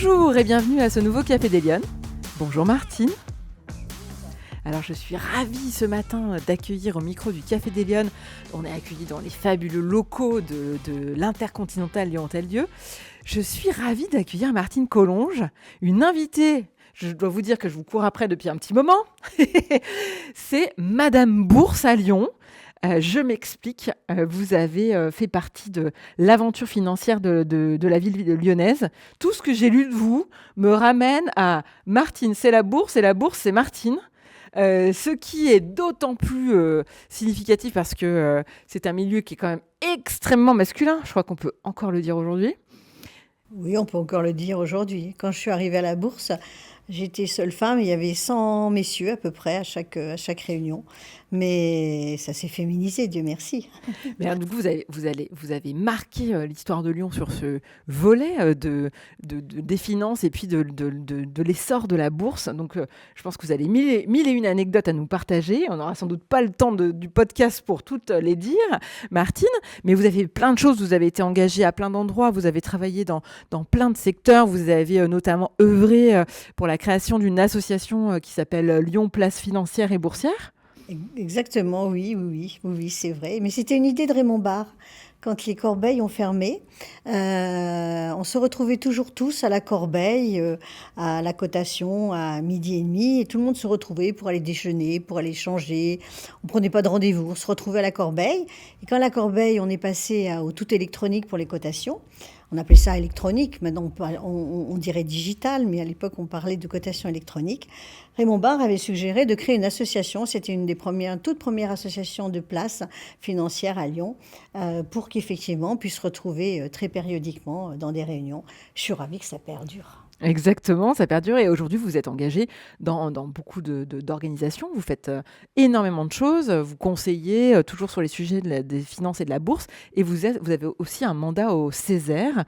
Bonjour et bienvenue à ce nouveau Café des Lyonnes. Bonjour Martine. Alors je suis ravie ce matin d'accueillir au micro du Café des Lyonnes. On est accueillis dans les fabuleux locaux de l'Intercontinental Lyon-Hôtel-Dieu. Je suis ravie d'accueillir Martine Collonges, une invitée. Je dois vous dire que je vous cours après depuis un petit moment. C'est Madame Bourse à Lyon. Je m'explique, vous avez fait partie de l'aventure financière de la ville lyonnaise. Tout ce que j'ai lu de vous me ramène à Martine, c'est la bourse, et la bourse, c'est Martine. Ce qui est d'autant plus significatif parce que c'est un milieu qui est quand même extrêmement masculin. Je crois qu'on peut encore le dire aujourd'hui. Oui, on peut encore le dire aujourd'hui. Quand je suis arrivée à la bourse, j'étais seule femme. Il y avait 100 messieurs à peu près à chaque réunion. Mais ça s'est féminisé, Dieu merci. Mais alors, du coup, vous avez marqué l'histoire de Lyon sur ce volet des finances et puis de l'essor de la bourse. Donc, je pense que vous avez mille et une anecdotes à nous partager. On n'aura sans doute pas le temps du podcast pour toutes les dire, Martine. Mais vous avez plein de choses. Vous avez été engagée à plein d'endroits. Vous avez travaillé dans plein de secteurs. Vous avez notamment œuvré pour la création d'une association qui s'appelle Lyon Place Financière et Boursière. Exactement, oui, c'est vrai. Mais c'était une idée de Raymond Barre. Quand les corbeilles ont fermé, on se retrouvait toujours tous à la corbeille, à la cotation, à 12h30, et tout le monde se retrouvait pour aller déjeuner, pour aller changer. On prenait pas de rendez-vous, on se retrouvait à la corbeille. Et quand la corbeille, on est passé au tout électronique pour les cotations. On appelait ça électronique, maintenant on dirait digital, mais à l'époque on parlait de cotation électronique. Raymond Barre avait suggéré de créer une association, c'était une des toutes premières associations de places financières à Lyon, pour qu'effectivement on puisse se retrouver très périodiquement dans des réunions. Je suis ravie que ça perdure. Exactement, ça perdure et aujourd'hui vous êtes engagé dans beaucoup d'organisations, vous faites énormément de choses, vous conseillez toujours sur les sujets des finances et de la bourse et vous avez aussi un mandat au Césaire,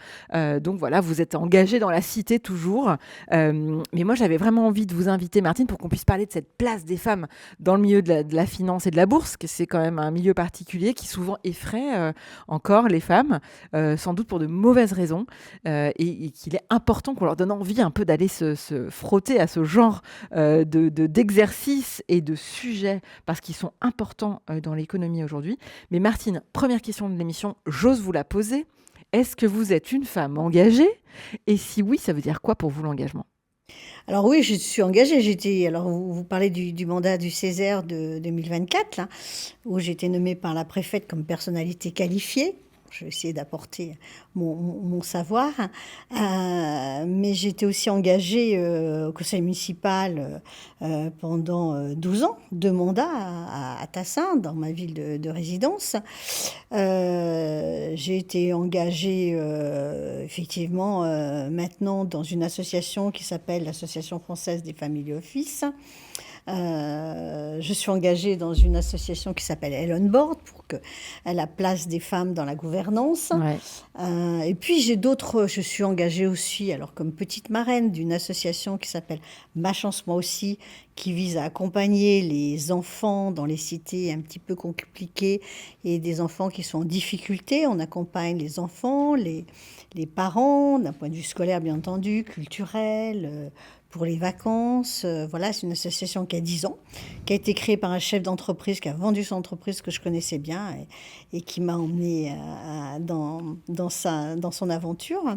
donc voilà, vous êtes engagé dans la cité toujours. Mais moi j'avais vraiment envie de vous inviter Martine pour qu'on puisse parler de cette place des femmes dans le milieu de la finance et de la bourse, que c'est quand même un milieu particulier qui souvent effraie encore les femmes, sans doute pour de mauvaises raisons, et qu'il est important qu'on leur donne envie un peu d'aller se frotter à ce genre d'exercices et de sujets parce qu'ils sont importants dans l'économie aujourd'hui. Mais Martine, première question de l'émission, j'ose vous la poser. Est-ce que vous êtes une femme engagée? Et si oui, ça veut dire quoi pour vous l'engagement? Alors oui, je suis engagée. Alors vous parlez du mandat du Césaire de 2024, là, où j'ai été nommée par la préfète comme personnalité qualifiée. Je vais essayer d'apporter mon savoir. Mais j'étais aussi engagée au conseil municipal pendant 12 ans, 2 mandats à Tassin, dans ma ville de résidence. J'ai été engagée effectivement maintenant dans une association qui s'appelle l'Association française des familles office. Je suis engagée dans une association qui s'appelle Elle on Board pour que la place des femmes dans la gouvernance. Ouais. Et puis je suis engagée aussi, alors comme petite marraine d'une association qui s'appelle Ma Chance Moi Aussi, qui vise à accompagner les enfants dans les cités un petit peu compliquées et des enfants qui sont en difficulté. On accompagne les enfants, les parents, d'un point de vue scolaire bien entendu, culturel, pour les vacances. Voilà, c'est une association qui a 10 ans, qui a été créée par un chef d'entreprise qui a vendu son entreprise que je connaissais bien et qui m'a emmenée dans son aventure.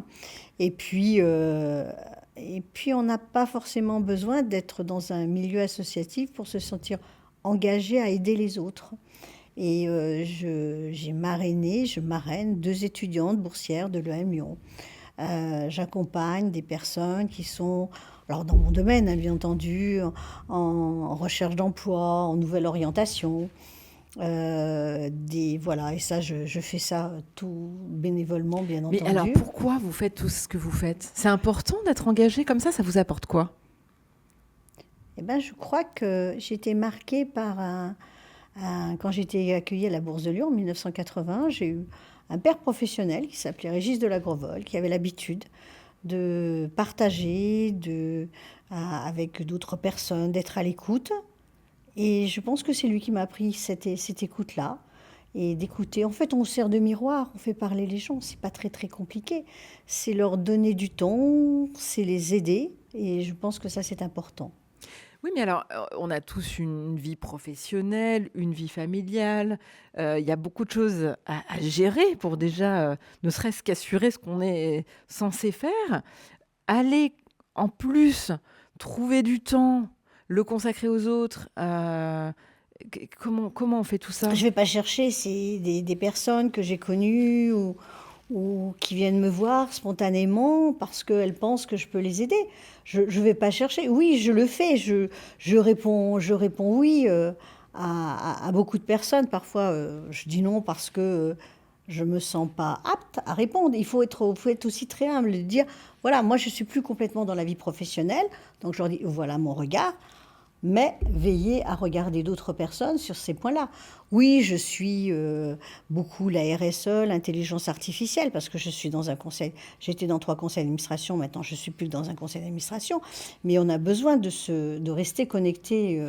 Et puis on n'a pas forcément besoin d'être dans un milieu associatif pour se sentir engagé à aider les autres. Et je marraine 2 étudiantes boursières de l'EM Lyon. J'accompagne des personnes qui sont, alors dans mon domaine, hein, bien entendu, en recherche d'emploi, en nouvelle orientation. Voilà, et ça, je fais ça tout bénévolement, bien entendu. Mais alors pourquoi vous faites tout ce que vous faites? C'est important d'être engagé comme ça vous apporte quoi? Eh ben, je crois que j'ai été marquée par quand j'ai été accueillie à la Bourse de Lyon en 1980, j'ai eu un père professionnel qui s'appelait Régis de Lagrovol, qui avait l'habitude de partager avec d'autres personnes, d'être à l'écoute. Et je pense que c'est lui qui m'a appris cette écoute-là. et d'écouter. En fait, on sert de miroir, on fait parler les gens, c'est pas très très compliqué. C'est leur donner du temps, c'est les aider, et je pense que ça c'est important. Oui, mais alors, on a tous une vie professionnelle, une vie familiale, il y a beaucoup de choses à gérer pour déjà, ne serait-ce qu'assurer ce qu'on est censé faire. Aller en plus trouver du temps, le consacrer aux autres, comment on fait tout ça? Je vais pas chercher, c'est des personnes que j'ai connues ou qui viennent me voir spontanément parce qu'elles pensent que je peux les aider. Je vais pas chercher. Oui, je le fais. Je réponds oui à beaucoup de personnes. Parfois, je dis non parce que je me sens pas apte à répondre. Faut être aussi très humble, de dire voilà, moi je suis plus complètement dans la vie professionnelle, donc je leur dis voilà mon regard. Mais veiller à regarder d'autres personnes sur ces points-là. Oui, je suis beaucoup la RSE, l'intelligence artificielle, parce que je suis dans un conseil, j'étais dans 3 conseils d'administration, maintenant je suis plus que dans un conseil d'administration, mais on a besoin de rester connecté,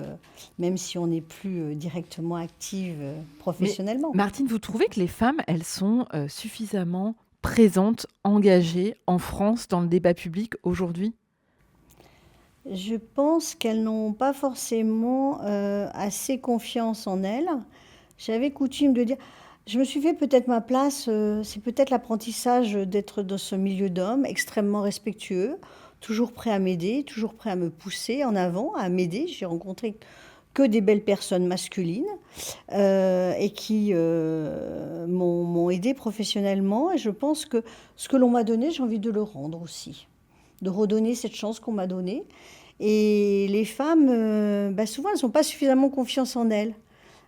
même si on n'est plus directement active Mais professionnellement. Martine, vous trouvez que les femmes, elles sont, suffisamment présentes, engagées en France dans le débat public aujourd'hui? Je pense qu'elles n'ont pas forcément assez confiance en elles. J'avais coutume de dire, je me suis fait peut-être ma place, c'est peut-être l'apprentissage d'être dans ce milieu d'hommes, extrêmement respectueux, toujours prêt à m'aider, toujours prêt à me pousser en avant, à m'aider. J'ai rencontré que des belles personnes masculines et qui m'ont aidé professionnellement. Et je pense que ce que l'on m'a donné, j'ai envie de le rendre aussi, de redonner cette chance qu'on m'a donnée. Et les femmes, bah souvent, elles n'ont pas suffisamment confiance en elles.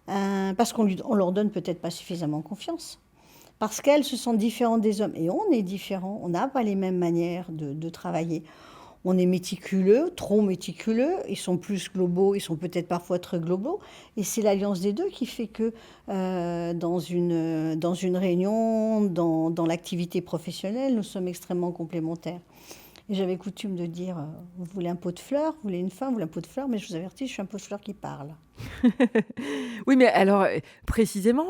Parce on leur donne peut-être pas suffisamment confiance. Parce qu'elles se sentent différentes des hommes. Et on est différents. On n'a pas les mêmes manières de travailler. On est méticuleux, trop méticuleux. Ils sont plus globaux. Ils sont peut-être parfois très globaux. Et c'est l'alliance des deux qui fait que dans une réunion, dans l'activité professionnelle, nous sommes extrêmement complémentaires. Et j'avais coutume de dire, vous voulez un pot de fleurs, vous voulez une femme, vous voulez un pot de fleurs, mais je vous avertis, je suis un pot de fleurs qui parle. Oui, mais alors, précisément,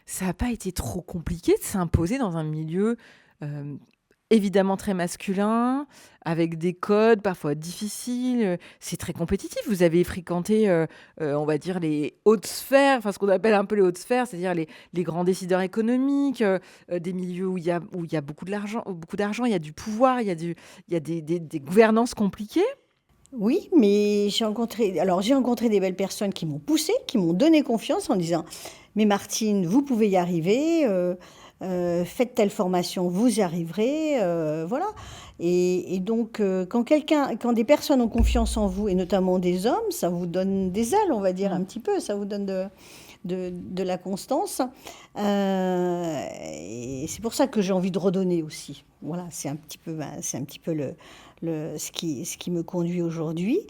ça n'a pas été trop compliqué de s'imposer dans un milieu, hem, évidemment très masculin, avec des codes parfois difficiles, c'est très compétitif. Vous avez fréquenté, on va dire les hautes sphères, enfin ce qu'on appelle un peu les hautes sphères, c'est-à-dire les grands décideurs économiques, des milieux où il y a beaucoup d'argent, il y a du pouvoir, il y a des gouvernances compliquées. Oui, mais j'ai rencontré des belles personnes qui m'ont poussée, qui m'ont donné confiance en disant, mais Martine, vous pouvez y arriver, faites telle formation, vous y arriverez, voilà. Et donc, quand des personnes ont confiance en vous, et notamment des hommes, ça vous donne des ailes, on va dire un Mmh. petit peu, ça vous donne de la constance. Et c'est pour ça que j'ai envie de redonner aussi. Voilà, c'est un petit peu ce qui me conduit aujourd'hui.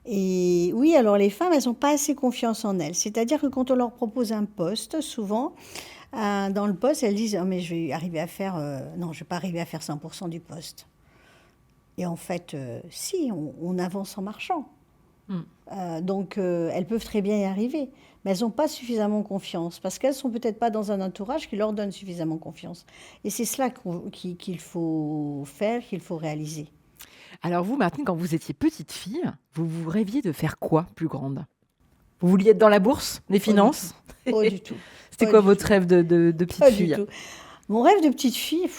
Et oui, alors les femmes, elles n'ont pas assez confiance en elles. C'est-à-dire que quand on leur propose un poste, souvent, dans le poste, elles disent, oh, mais je vais arriver à faire, non, je ne vais pas arriver à faire 100% du poste. Et en fait, si, on avance en marchant. Mmh. Donc, elles peuvent très bien y arriver. Mais elles n'ont pas suffisamment confiance parce qu'elles sont peut-être pas dans un entourage qui leur donne suffisamment confiance. Et c'est cela qu'il faut faire, qu'il faut réaliser. Alors vous, Martine, quand vous étiez petite fille, vous vous rêviez de faire quoi plus grande? Vous vouliez être dans la bourse, les Pas du tout. finances? Pas du tout. C'était Pas quoi du votre tout. rêve de petite Pas du fille? tout. Mon rêve de petite fille,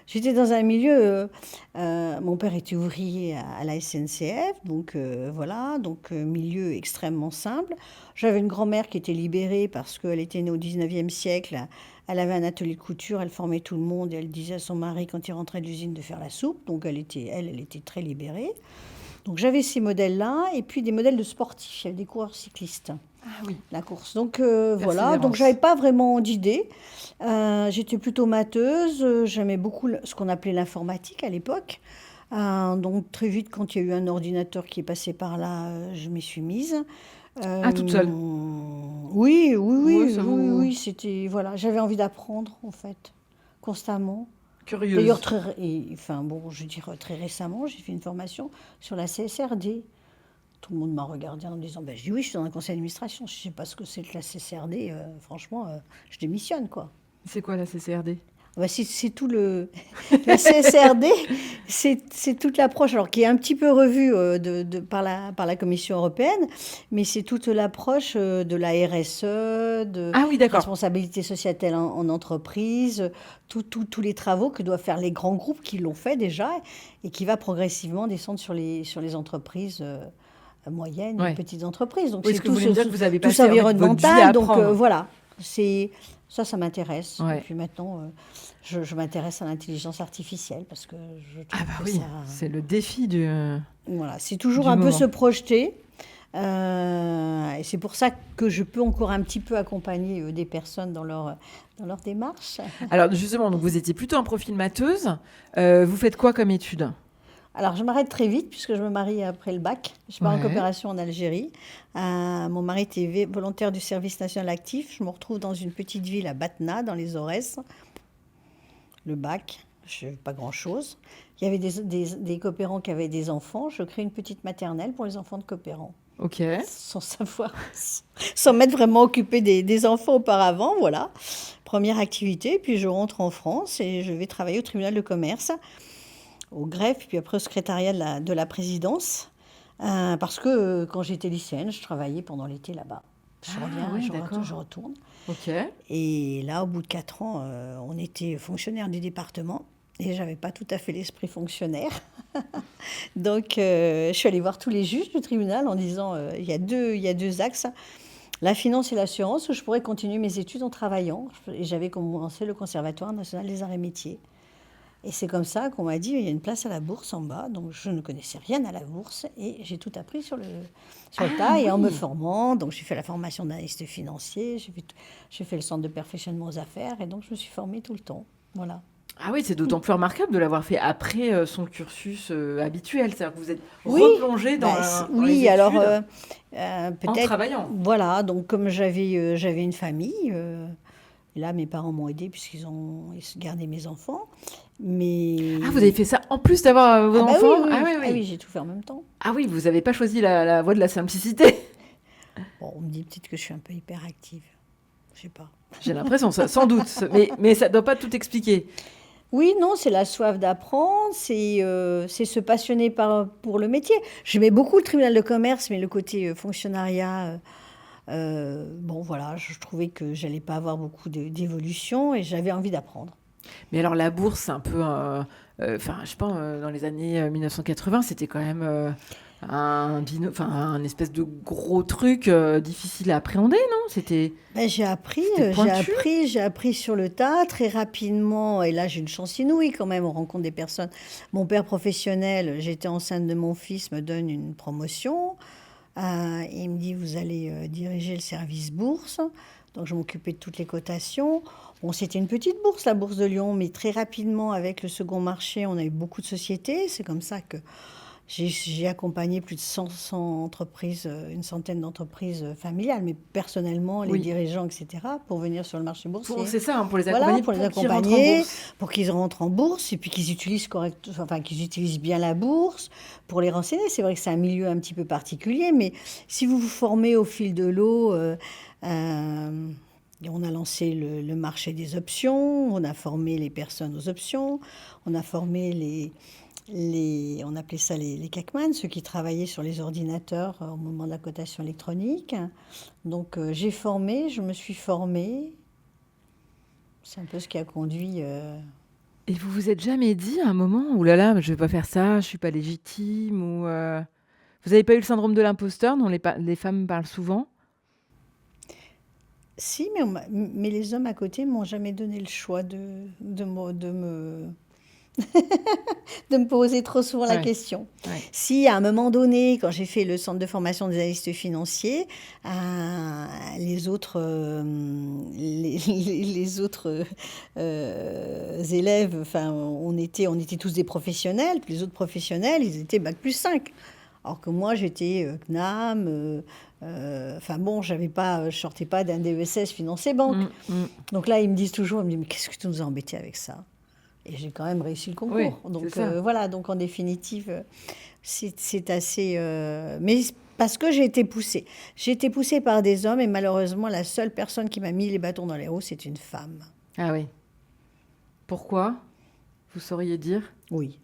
j'étais dans un milieu. Mon père était ouvrier à la SNCF, donc voilà, donc milieu extrêmement simple. J'avais une grand-mère qui était libérée parce qu'elle était née au 19e siècle. Elle avait un atelier de couture, elle formait tout le monde et elle disait à son mari quand il rentrait de l'usine de faire la soupe. Donc elle était très libérée. Donc j'avais ces modèles-là et puis des modèles de sportifs, il y avait des coureurs cyclistes. Ah oui, La course. Donc voilà, donc j'avais persévérance. pas vraiment d'idée. J'étais plutôt matheuse, j'aimais beaucoup ce qu'on appelait l'informatique à l'époque. Donc très vite, quand il y a eu un ordinateur qui est passé par là, je m'y suis mise. Ah, toute seule? Oui, oui, Ouais, oui, ça oui, vous... oui, c'était voilà, j'avais envie d'apprendre en fait, constamment. D'ailleurs, Curieuse. enfin bon, je veux dire très récemment, j'ai fait une formation sur la CSRD. Tout le monde m'a regardé en me disant, ben, je dis oui, je suis dans un conseil d'administration. Je ne sais pas ce que c'est que la CCRD. Franchement, je démissionne, quoi. C'est quoi la CCRD? Bah, c'est tout le... La CSRD, c'est toute l'approche, alors qui est un petit peu revue par la Commission européenne, mais c'est toute l'approche de la RSE, de Ah oui, d'accord. responsabilité sociétale en entreprise, tous les travaux que doivent faire les grands groupes qui l'ont fait déjà et qui va progressivement descendre sur les entreprises moyennes et Ouais. petites entreprises. Donc Oui, c'est ce que vous voulez me dire que vous avez tout passé en fait, votre vie à environnemental. Donc apprendre. voilà, c'est ça m'intéresse. Et Ouais. puis maintenant, je m'intéresse à l'intelligence artificielle parce que je Ah trouve bah que oui, ça, c'est le défi voilà, c'est toujours du un peu se moment. projeter. Et c'est pour ça que je peux encore un petit peu accompagner des personnes dans leur démarche. Alors justement, donc vous étiez plutôt un profil matheuse. Vous faites quoi comme étude? Alors, je m'arrête très vite puisque je me marie après le bac. Je pars en Ouais. coopération en Algérie. Mon mari était volontaire du service national actif. Je me retrouve dans une petite ville à Batna, dans les Aurès. Le bac, je ne pas grand-chose. Il y avait des coopérants qui avaient des enfants. Je crée une petite maternelle pour les enfants de coopérants. Ok. Sans savoir, sans m'être vraiment occupée des enfants auparavant, voilà. Première activité, puis je rentre en France et je vais travailler au tribunal de commerce, au greffe, puis après au secrétariat de la présidence. Parce que quand j'étais lycéenne, je travaillais pendant l'été là-bas. Je Ah reviens, oui, je d'accord. retourne. Ok. Et là, au bout de 4 ans, on était fonctionnaire du département. Et j'avais pas tout à fait l'esprit fonctionnaire. Donc, je suis allée voir tous les juges du tribunal en disant, il y a deux axes, la finance et l'assurance, où je pourrais continuer mes études en travaillant. Et j'avais commencé le Conservatoire national des arts et métiers. Et c'est comme ça qu'on m'a dit, il y a une place à la bourse en bas. Donc, je ne connaissais rien à la bourse et j'ai tout appris sur le Ah tas. Et en me oui. formant, donc j'ai fait la formation d'analyste financier, j'ai fait le centre de perfectionnement aux affaires. Et donc, je me suis formée tout le temps. Voilà. Ah oui, c'est d'autant plus remarquable de l'avoir fait après son cursus habituel. C'est-à-dire que vous êtes Oui, replongé dans les oui, alors études en peut-être, travaillant. voilà, donc comme j'avais une famille, là mes parents m'ont aidé ils ont gardé mes enfants, Ah, vous mais avez fait ça en plus d'avoir vos ah bah oui, enfants? oui, Ah oui, oui, ah oui. oui, j'ai tout fait en même temps. Ah oui, vous n'avez pas choisi la voie de la simplicité. Bon, on me dit peut-être que je suis un peu hyperactive, je sais pas. J'ai l'impression, ça, sans doute. Mais ça ne doit pas tout expliquer. Oui, non, c'est la soif d'apprendre, c'est se passionner pour le métier. J'aimais beaucoup le tribunal de commerce, mais le côté fonctionnariat, bon voilà, je trouvais que j'allais pas avoir beaucoup d'évolution et j'avais envie d'apprendre. Mais alors la bourse, c'est un peu, enfin, je sais pas, dans les années 1980, c'était quand même enfin, un espèce de gros truc difficile à appréhender, non? Ben, C'était pointu. j'ai appris sur le tas très rapidement. Et là, j'ai une chance inouïe quand même. On rencontre des personnes. Mon père professionnel, j'étais enceinte de mon fils, me donne une promotion. Il me dit, vous allez diriger le service bourse. Donc, je m'occupais de toutes les cotations. Bon, c'était une petite bourse, la bourse de Lyon, mais très rapidement, avec le second marché, on a eu beaucoup de sociétés. C'est comme ça que j'ai accompagné plus de 100 entreprises, une centaine d'entreprises familiales, mais personnellement, les Oui. dirigeants, etc., pour venir sur le marché boursier. C'est ça, hein, pour les Voilà, accompagner, pour les pour qu'ils rentrent en accompagner, bourse. pour qu'ils rentrent en bourse et puis qu'ils utilisent enfin qu'ils utilisent bien la bourse pour les renseigner. C'est vrai que c'est un milieu un petit peu particulier, mais si vous vous formez au fil de l'eau, euh, on a lancé le marché des options, on a formé les personnes aux options, on a formé on appelait ça les CACMAN, ceux qui travaillaient sur les ordinateurs au moment de la cotation électronique. Donc je me suis formée. C'est un peu ce qui a conduit. Et vous vous êtes jamais dit à un moment, ouh là là, je vais pas faire ça, je suis pas légitime, ou vous avez pas eu le syndrome de l'imposteur dont les femmes parlent souvent? Si, mais les hommes à côté m'ont jamais donné le choix de me poser trop souvent la Ouais, question. ouais. Si, à un moment donné, quand j'ai fait le centre de formation des analystes financiers, les autres élèves, enfin, on était tous des professionnels, puis les autres professionnels, ils étaient bac+5. Alors que moi, j'étais CNAM, enfin bon, je sortais pas d'un DESS finance et banque. Mm. Donc là, ils me disent toujours, ils me disent, mais qu'est-ce que tu nous as embêtés avec ça? Et j'ai quand même réussi le Oui, concours. c'est Donc ça. voilà, donc en définitive, c'est assez... mais Parce que j'ai été poussée. J'ai été poussée par des hommes et malheureusement, la seule personne qui m'a mis les bâtons dans les roues, c'est une femme. Ah oui. Pourquoi? Vous sauriez dire? Oui,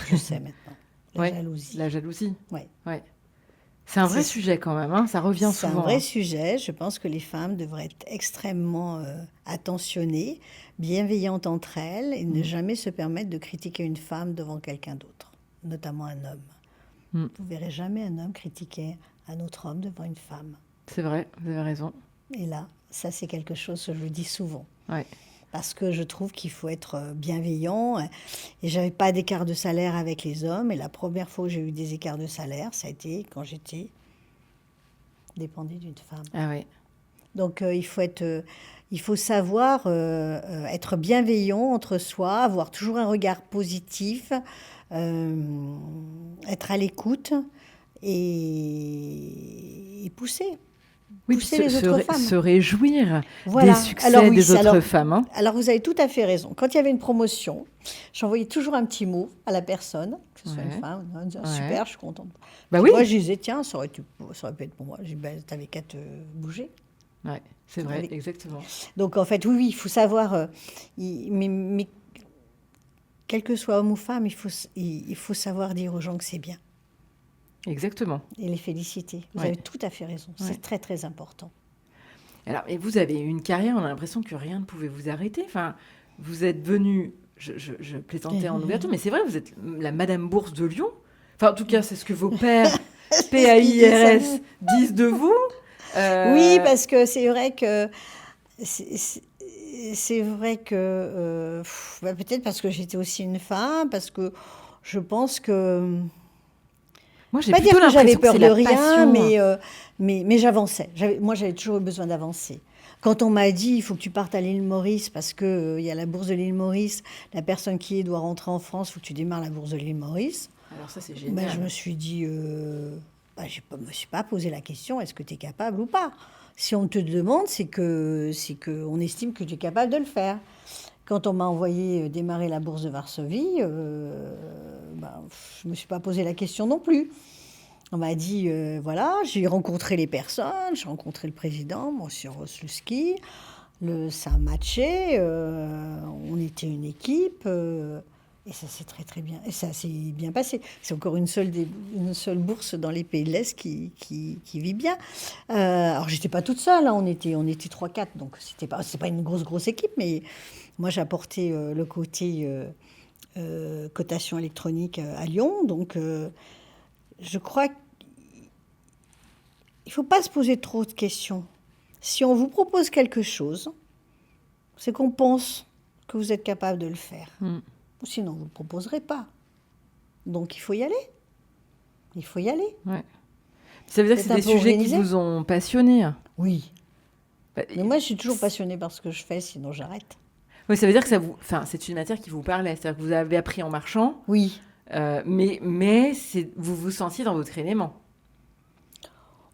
je sais maintenant. La Ouais, jalousie. la jalousie. Ouais. Ouais. C'est un vrai C'est sujet quand même, hein, ça revient c'est un souvent, vrai hein. sujet. Je pense que les femmes devraient être extrêmement attentionnées, bienveillantes entre elles et ne Mm. jamais se permettre de critiquer une femme devant quelqu'un d'autre, notamment un homme. Mm. Vous verrez jamais un homme critiquer un autre homme devant une femme. C'est vrai, vous avez raison. Et là, ça c'est quelque chose que je dis souvent. Ouais. Parce que je trouve qu'il faut être bienveillant. Et j'avais pas d'écart de salaire avec les hommes. Et la première fois où j'ai eu des écarts de salaire, ça a été quand j'étais dépendait d'une femme. Ah oui. Donc il faut savoir être bienveillant entre soi, avoir toujours un regard positif, être à l'écoute et pousser, Oui, puis pousser les autres femmes. se réjouir des Voilà. succès Alors oui, des autres femmes, hein. alors vous avez tout à fait raison. Quand il y avait une promotion, j'envoyais toujours un petit mot à la personne, que ce soit une Ouais. femme, en disant, Ouais. super, je suis contente. Bah Puis oui. moi, je disais, tiens, ça aurait pu être pour moi. Je dis, ben, t'avais qu'à te bouger. Ouais, c'est vrai, Allez. exactement. Donc en fait, oui, il faut savoir, mais quel que soit homme ou femme, il faut savoir dire aux gens que c'est bien Exactement. et les féliciter. Vous Ouais. avez tout à fait raison. Ouais. C'est très très important. Alors, et vous avez eu une carrière, on a l'impression que rien ne pouvait vous arrêter. Enfin, vous êtes venue, je plaisantais en ouverture, mais c'est vrai, vous êtes la Madame Bourse de Lyon. Enfin, en tout cas, c'est ce que vos pères, PAIRS, disent de vous. Oui, parce que c'est vrai que c'est vrai que bah, peut-être parce que j'étais aussi une femme, parce que je pense que Moi, j'ai pas dire plutôt que j'avais l'impression que peur c'est de la rien, passion. mais j'avançais. Moi, j'avais toujours eu besoin d'avancer. Quand on m'a dit, il faut que tu partes à l'île Maurice parce que il y a la bourse de l'île Maurice, la personne qui est doit rentrer en France, il faut que tu démarres la bourse de l'île Maurice. Alors ça, c'est Ben, génial. je me suis dit, me suis pas posé la question, est-ce que tu es capable ou pas? Si on te demande, c'est que on estime que tu es capable de le faire. Quand on m'a envoyé démarrer la bourse de Varsovie, je me suis pas posé la question non plus. On m'a dit, voilà, j'ai rencontré les personnes, j'ai rencontré le président, monsieur Rosluski, ça a matché, on était une équipe, et ça s'est très très bien, et ça s'est bien passé. C'est encore une seule bourse dans les pays de l'Est qui vit bien. Alors j'étais pas toute seule, hein, on était 3-4, donc c'est pas une grosse équipe, mais moi j'ai apporté le côté cotation électronique à Lyon, donc je crois qu'il ne faut pas se poser trop de questions. Si on vous propose quelque chose, c'est qu'on pense que vous êtes capable de le faire. Sinon, vous ne le proposerez pas. Donc, il faut y aller. Il faut y aller. Ouais. Ça veut dire que c'est des sujets qui vous ont passionné. Oui. Bah, Mais moi, je suis toujours passionnée par ce que je fais, sinon j'arrête. Oui, ça veut dire que c'est une matière qui vous parlait. C'est-à-dire que vous avez appris en marchant. Oui. Mais vous vous sentiez dans votre élément.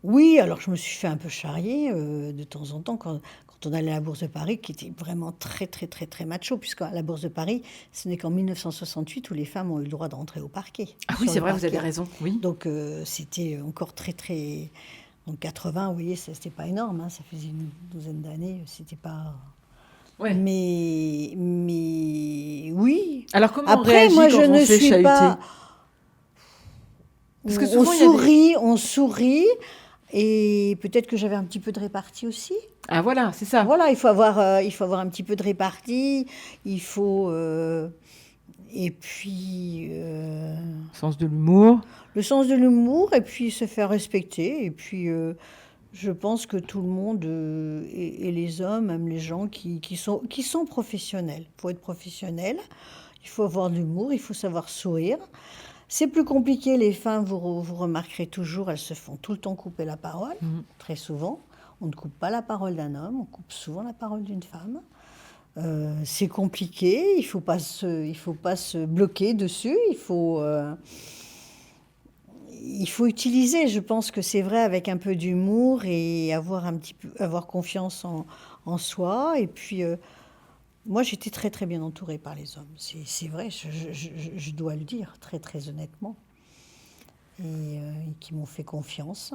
Oui, alors je me suis fait un peu charrier de temps en temps quand on allait à la Bourse de Paris, qui était vraiment très, très, très, très macho, puisqu'à la Bourse de Paris, ce n'est qu'en 1968 où les femmes ont eu le droit de rentrer au parquet. Ah oui, c'est vrai, vous avez raison. Oui. Donc c'était encore très, très... En 80, vous voyez, c'était pas énorme, hein, ça faisait une douzaine d'années, c'était pas... Ouais. Mais oui. Alors comment Après, moi, je ne suis pas... Parce que souvent, on sourit, et peut-être que j'avais un petit peu de répartie aussi. Ah voilà, c'est ça. Voilà, il faut avoir un petit peu de répartie, il faut... et puis... Sens de l'humour. Le sens de l'humour, et puis se faire respecter, et puis... je pense que tout le monde, et les hommes, même les gens qui sont professionnels. Il faut être professionnel, il faut avoir de l'humour, il faut savoir sourire. C'est plus compliqué, les femmes, vous remarquerez toujours, elles se font tout le temps couper la parole, très souvent. On ne coupe pas la parole d'un homme, on coupe souvent la parole d'une femme. C'est compliqué, il faut pas se bloquer dessus, il faut utiliser, je pense que c'est vrai, avec un peu d'humour et avoir confiance en soi. Et puis, moi, j'étais très, très bien entourée par les hommes. C'est vrai, je dois le dire, très, très honnêtement. et qui m'ont fait confiance.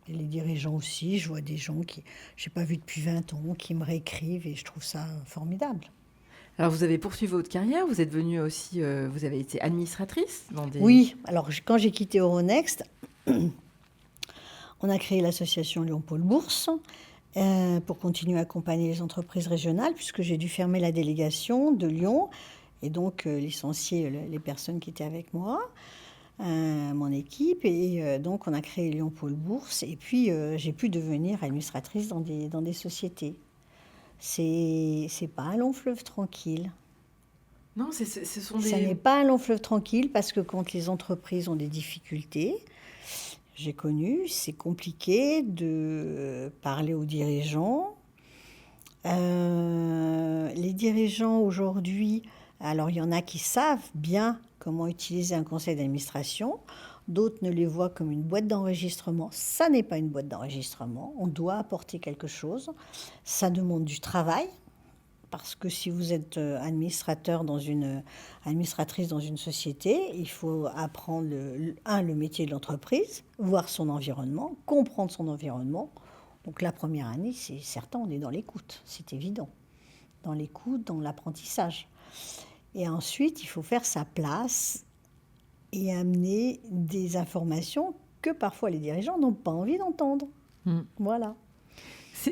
Et les dirigeants aussi, je vois des gens que je n'ai pas vus depuis 20 ans, qui me réécrivent et je trouve ça formidable. Alors, vous avez poursuivi votre carrière, vous êtes venue aussi, vous avez été administratrice dans des... Oui, alors quand j'ai quitté Euronext, on a créé l'association Lyon-Pôle Bourse pour continuer à accompagner les entreprises régionales, puisque j'ai dû fermer la délégation de Lyon et donc licencier les personnes qui étaient avec moi, mon équipe. Et donc on a créé Lyon-Pôle Bourse et puis j'ai pu devenir administratrice dans des sociétés. C'est pas un long fleuve tranquille. Non, ce sont Ça n'est des... pas un long fleuve tranquille parce que quand les entreprises ont des difficultés, j'ai connu, c'est compliqué de parler aux dirigeants. Les dirigeants aujourd'hui, alors il y en a qui savent bien comment utiliser un conseil d'administration, d'autres ne les voient comme une boîte d'enregistrement. Ça n'est pas une boîte d'enregistrement, on doit apporter quelque chose, ça demande du travail. Parce que si vous êtes administratrice dans une société, il faut apprendre, le métier de l'entreprise, voir son environnement, comprendre son environnement. Donc la première année, c'est certain, on est dans l'écoute, c'est évident. Dans l'écoute, dans l'apprentissage. Et ensuite, il faut faire sa place et amener des informations que parfois les dirigeants n'ont pas envie d'entendre. Voilà.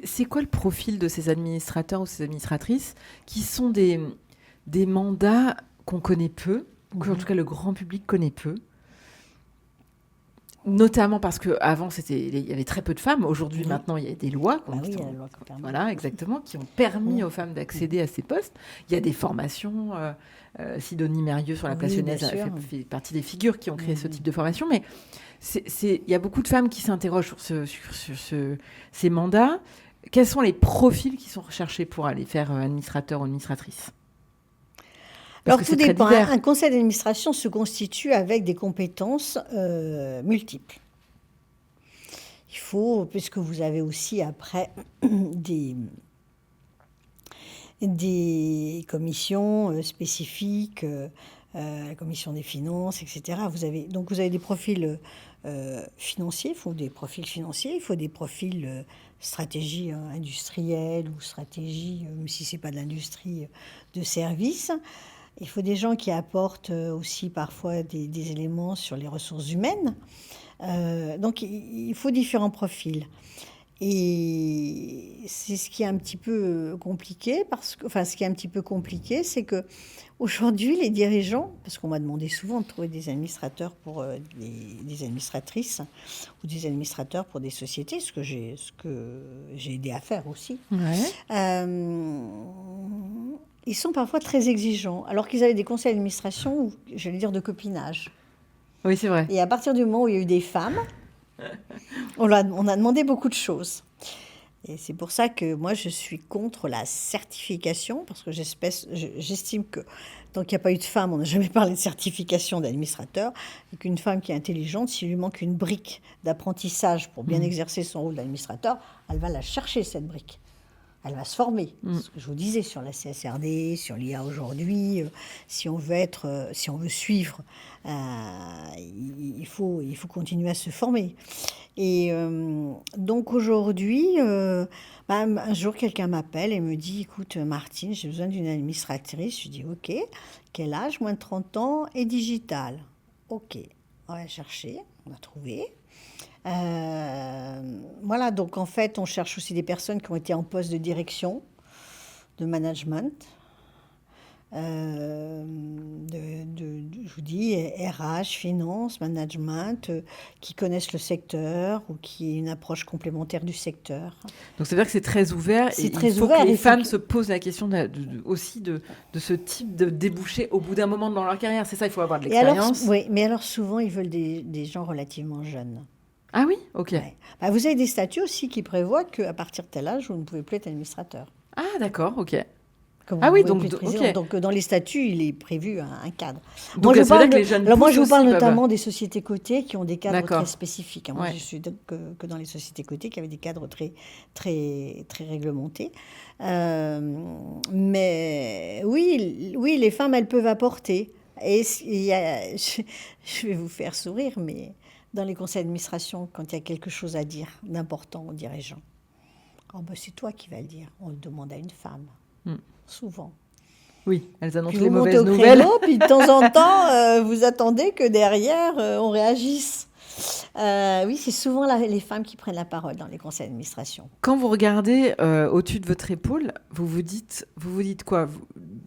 C'est quoi le profil de ces administrateurs ou ces administratrices qui sont des mandats qu'on connaît peu, que en tout cas le grand public connaît peu, notamment parce qu'avant il y avait très peu de femmes. Aujourd'hui, maintenant, il y a des lois. Il y a la loi qui permet. Voilà, exactement, qui ont permis aux femmes d'accéder à ces postes. Il y a des formations. Sidonie Mérieux sur la place Lyonnaise fait partie des figures qui ont créé ce type de formation. Mais il y a beaucoup de femmes qui s'interrogent sur ces mandats. Quels sont les profils qui sont recherchés pour aller faire administrateur ou administratrice ? Alors tout dépend. Un conseil d'administration se constitue avec des compétences multiples. Il faut, puisque vous avez aussi après des commissions spécifiques, la commission des finances, etc. Vous avez des profils financiers, il faut des profils financiers, il faut des profils stratégie industrielle ou stratégie, même si ce n'est pas de l'industrie, de services. Il faut des gens qui apportent aussi parfois des éléments sur les ressources humaines. Donc il faut différents profils. Et c'est ce qui est un petit peu compliqué, c'est que aujourd'hui les dirigeants, parce qu'on m'a demandé souvent de trouver des administrateurs pour des administratrices ou des administrateurs pour des sociétés, ce que j'ai aidé à faire aussi. Ouais. Ils sont parfois très exigeants, alors qu'ils avaient des conseils d'administration, j'allais dire, de copinage. Oui, c'est vrai. Et à partir du moment où il y a eu des femmes, on a demandé beaucoup de choses. Et c'est pour ça que moi, je suis contre la certification, parce que j'estime que tant qu'il n'y a pas eu de femme, on n'a jamais parlé de certification d'administrateur, et qu'une femme qui est intelligente, s'il lui manque une brique d'apprentissage pour bien exercer son rôle d'administrateur, elle va la chercher, cette brique. Elle va se former. Ce que je vous disais sur la CSRD, sur l'IA aujourd'hui, si on veut suivre, il faut continuer à se former. Et donc aujourd'hui, un jour quelqu'un m'appelle et me dit, écoute Martine, j'ai besoin d'une administratrice. Je dis ok, quel âge? Moins de 30 ans et digital. Ok, on va chercher, on a trouvé. Voilà, donc en fait, on cherche aussi des personnes qui ont été en poste de direction, de management, je vous dis, RH, finance, management, qui connaissent le secteur ou qui aient une approche complémentaire du secteur. Donc c'est-à-dire que c'est très ouvert. C'est et très il faut ouvert, que les femmes se posent la question aussi de ce type de débouché au bout d'un moment dans leur carrière. C'est ça, il faut avoir de l'expérience. Oui, mais alors souvent, ils veulent des gens relativement jeunes. Ah oui, ok. Ouais. Vous avez des statuts aussi qui prévoient qu'à partir de tel âge, vous ne pouvez plus être administrateur. Ah d'accord, ok. Ah oui, donc dans les statuts, il est prévu un cadre. Donc moi, je vous parle notamment des sociétés cotées qui ont des cadres très spécifiques. Moi, ouais. je suis que dans les sociétés cotées qui avaient des cadres très, très, très réglementés. Mais oui, les femmes, elles peuvent apporter. Et je vais vous faire sourire, mais dans les conseils d'administration quand il y a quelque chose à dire d'important aux dirigeants? Oh ben c'est toi qui vas le dire. On le demande à une femme, Mm. souvent. Oui, elles Puis annoncent les vous montez mauvaises au nouvelles. créneau, puis de temps en temps, vous attendez que derrière, on réagisse. Oui, c'est souvent les femmes qui prennent la parole dans les conseils d'administration. Quand vous regardez au-dessus de votre épaule, vous vous dites quoi?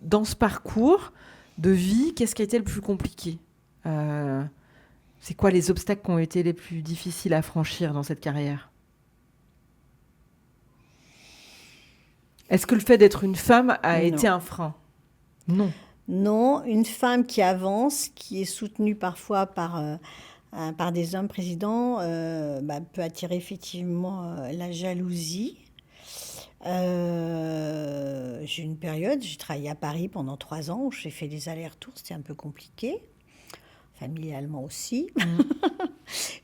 Dans ce parcours de vie, qu'est-ce qui a été le plus compliqué? C'est quoi les obstacles qui ont été les plus difficiles à franchir dans cette carrière? Est-ce que le fait d'être une femme a été un frein? Non. Non, une femme qui avance, qui est soutenue parfois par des hommes présidents, peut attirer effectivement la jalousie. J'ai eu une période, j'ai travaillé à Paris pendant 3 ans, où j'ai fait des allers-retours, c'était un peu compliqué, familialement aussi.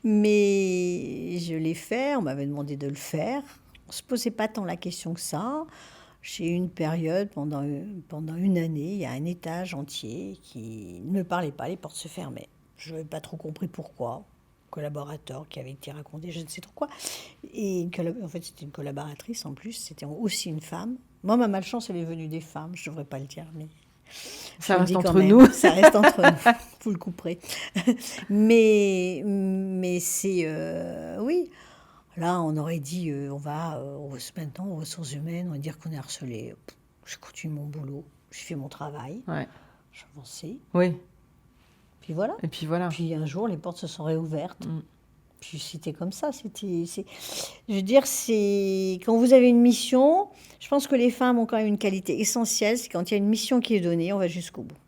Mais je l'ai fait, on m'avait demandé de le faire. On ne se posait pas tant la question que ça. J'ai eu une période, pendant une année, il y a un étage entier qui ne me parlait pas, les portes se fermaient. Je n'avais pas trop compris pourquoi. Collaborateur qui avait été raconté, je ne sais trop quoi. Et en fait, c'était une collaboratrice en plus, c'était aussi une femme. Moi, ma malchance, elle est venue des femmes, je ne devrais pas le dire, mais ça reste entre nous. Ça reste entre nous, vous le couperez. mais c'est... oui, là, on aurait dit, maintenant, aux ressources humaines, on va dire qu'on est harcelé. Je continue mon boulot, je fais mon travail, Ouais. j'ai avancé. Oui. Puis voilà. Et puis voilà. Puis un jour, les portes se sont réouvertes. Puis c'était comme ça. Je veux dire, quand vous avez une mission, je pense que les femmes ont quand même une qualité essentielle, c'est quand il y a une mission qui est donnée, on va jusqu'au bout.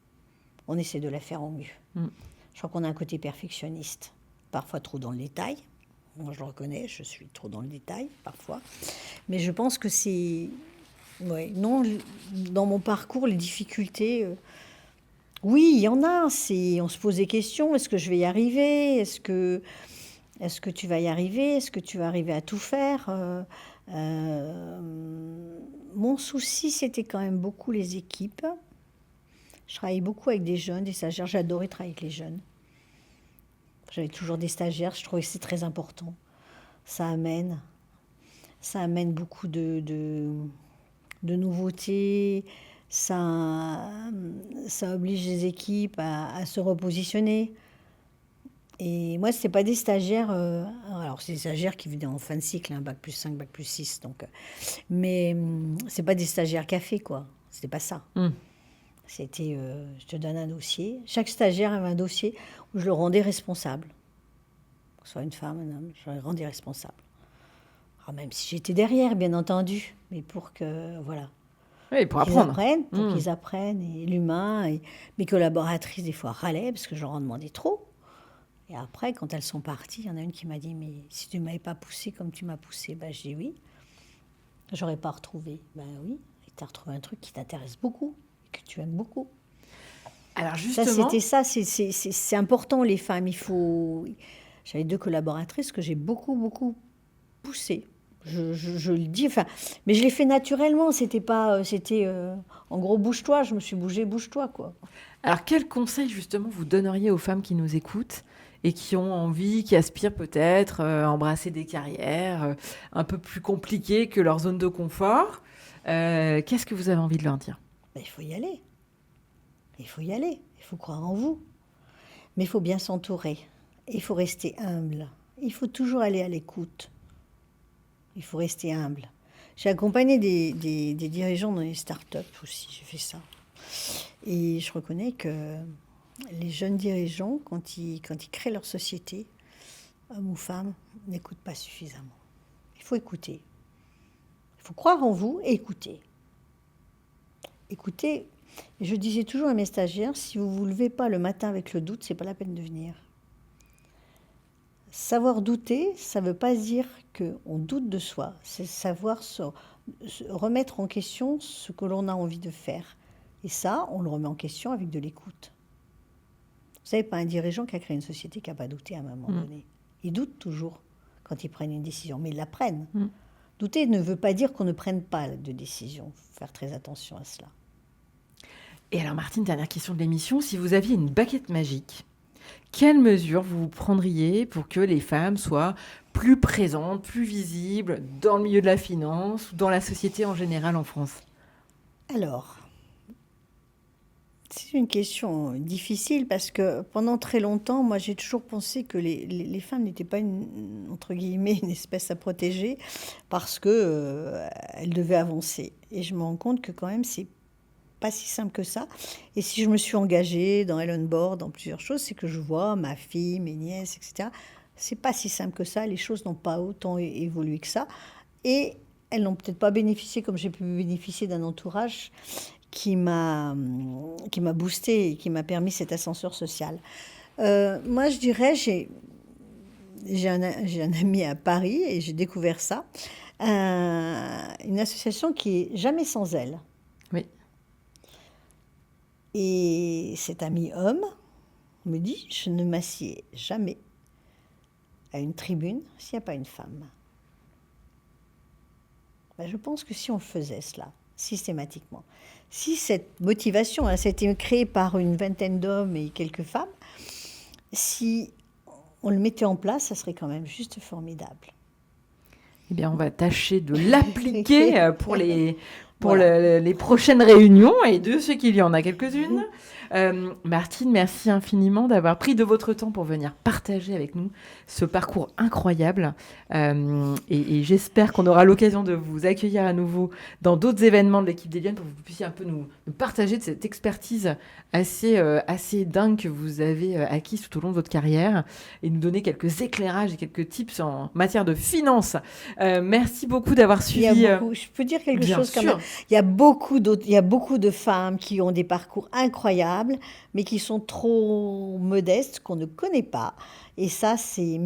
On essaie de la faire au mieux. Je crois qu'on a un côté perfectionniste, parfois trop dans le détail. Moi, je le reconnais, je suis trop dans le détail, parfois. Mais je pense que c'est... Ouais, non, dans mon parcours, les difficultés... oui, il y en a. On se pose des questions. Est-ce que je vais y arriver? Est-ce que tu vas y arriver? Est-ce que tu vas arriver à tout faire? Mon souci, c'était quand même beaucoup les équipes. Je travaillais beaucoup avec des jeunes, des stagiaires. J'adorais travailler avec les jeunes. J'avais toujours des stagiaires. Je trouvais que c'est très important. Ça amène beaucoup de nouveautés. Ça oblige les équipes à se repositionner. Et moi, ce n'était pas des stagiaires... alors, c'est des stagiaires qui venaient en fin de cycle, bac plus 5, bac plus 6. Donc, mais ce n'est pas des stagiaires café, quoi. Ce n'était pas ça. C'était, je te donne un dossier. Chaque stagiaire avait un dossier où je le rendais responsable. Que ce soit une femme, un homme, je le rendais responsable. Alors, même si j'étais derrière, bien entendu. Mais pour que... Voilà. Oui, pour apprendre. Pour qu'ils apprennent. Et l'humain. Et mes collaboratrices, des fois, râlaient parce que je leur en demandais trop. Et après, quand elles sont parties, il y en a une qui m'a dit « Mais si tu ne m'avais pas poussée comme tu m'as poussée, je dis oui. J'aurais pas retrouvé. Ben oui, et tu as retrouvé un truc qui t'intéresse beaucoup, et que tu aimes beaucoup. » Alors justement... C'est important, les femmes. J'avais 2 collaboratrices que j'ai beaucoup, beaucoup poussées. Je le dis, mais je l'ai fait naturellement. C'était pas... en gros, bouge-toi. Je me suis bougée, bouge-toi, quoi. Alors, quel conseil, justement, vous donneriez aux femmes qui nous écoutent et qui ont envie, qui aspirent peut-être à embrasser des carrières un peu plus compliquées que leur zone de confort? Qu'est-ce que vous avez envie de leur dire? Il faut y aller. Il faut y aller. Il faut croire en vous. Mais il faut bien s'entourer. Il faut rester humble. Il faut toujours aller à l'écoute. Il faut rester humble. J'ai accompagné des dirigeants dans les startups aussi. J'ai fait ça. Et je reconnais que les jeunes dirigeants, quand ils créent leur société, hommes ou femmes, n'écoutent pas suffisamment. Il faut écouter. Il faut croire en vous et écouter. Écoutez, je disais toujours à mes stagiaires, si vous ne vous levez pas le matin avec le doute, ce n'est pas la peine de venir. Savoir douter, ça ne veut pas dire qu'on doute de soi. C'est savoir se remettre en question ce que l'on a envie de faire. Et ça, on le remet en question avec de l'écoute. Vous savez, pas un dirigeant qui a créé une société qui n'a pas douté à un moment donné. Ils doutent toujours quand ils prennent une décision, mais ils la prennent. Douter ne veut pas dire qu'on ne prenne pas de décision. Il faut faire très attention à cela. Et alors, Martine, dernière question de l'émission. Si vous aviez une baguette magique quelles mesures vous prendriez pour que les femmes soient plus présentes, plus visibles dans le milieu de la finance ou dans la société en général en France? Alors, c'est une question difficile parce que pendant très longtemps, moi j'ai toujours pensé que les femmes n'étaient pas entre guillemets une espèce à protéger parce que elles devaient avancer. Et je me rends compte que quand même c'est pas si simple que ça. Et si je me suis engagée dans Ellen Board, dans plusieurs choses, c'est que je vois ma fille, mes nièces, etc. C'est pas si simple que ça. Les choses n'ont pas autant évolué que ça. Et elles n'ont peut-être pas bénéficié comme j'ai pu bénéficier d'un entourage qui m'a boosté et qui m'a permis cet ascenseur social. Moi, je dirais, j'ai un ami à Paris et j'ai découvert ça, une association qui est jamais sans elle. Oui. Et cet ami homme me dit, je ne m'assieds jamais à une tribune s'il n'y a pas une femme. Ben, je pense que si on faisait cela, systématiquement, si cette motivation, ça a été créé par une vingtaine d'hommes et quelques femmes, si on le mettait en place, ça serait quand même juste formidable. Eh bien, on va tâcher de l'appliquer pour les prochaines réunions, et de ce qu'il y en a quelques-unes. Martine, merci infiniment d'avoir pris de votre temps pour venir partager avec nous ce parcours incroyable. Et j'espère qu'on aura l'occasion de vous accueillir à nouveau dans d'autres événements de l'équipe d'Eliane pour que vous puissiez un peu nous partager de cette expertise assez dingue que vous avez acquise tout au long de votre carrière et nous donner quelques éclairages et quelques tips en matière de finance. Merci beaucoup d'avoir suivi. Je peux dire quelque chose quand même. Il y a beaucoup de femmes qui ont des parcours incroyables, mais qui sont trop modestes, qu'on ne connaît pas. Et ça, c'est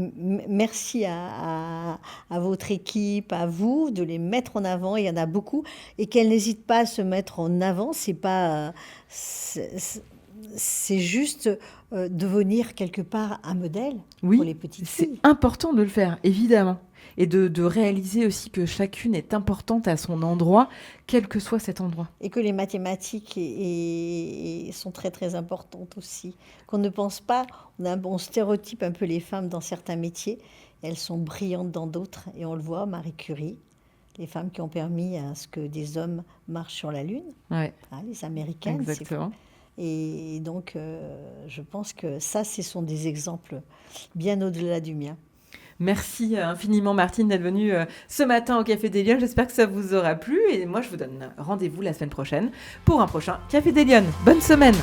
merci à votre équipe, à vous, de les mettre en avant. Il y en a beaucoup. Et qu'elles n'hésitent pas à se mettre en avant. C'est juste devenir quelque part un modèle pour les petites filles. C'est important de le faire, évidemment. Et de réaliser aussi que chacune est importante à son endroit, quel que soit cet endroit. Et que les mathématiques sont très très importantes aussi. Qu'on ne pense pas, on stéréotype un peu les femmes dans certains métiers, elles sont brillantes dans d'autres, et on le voit, Marie Curie, les femmes qui ont permis à ce que des hommes marchent sur la Lune, les Américaines. Exactement. Et donc, je pense que ça, ce sont des exemples bien au-delà du mien. Merci infiniment Martine d'être venue ce matin au Café des Lyonnes. J'espère que ça vous aura plu et moi je vous donne rendez-vous la semaine prochaine pour un prochain Café des Lyonnes. Bonne semaine.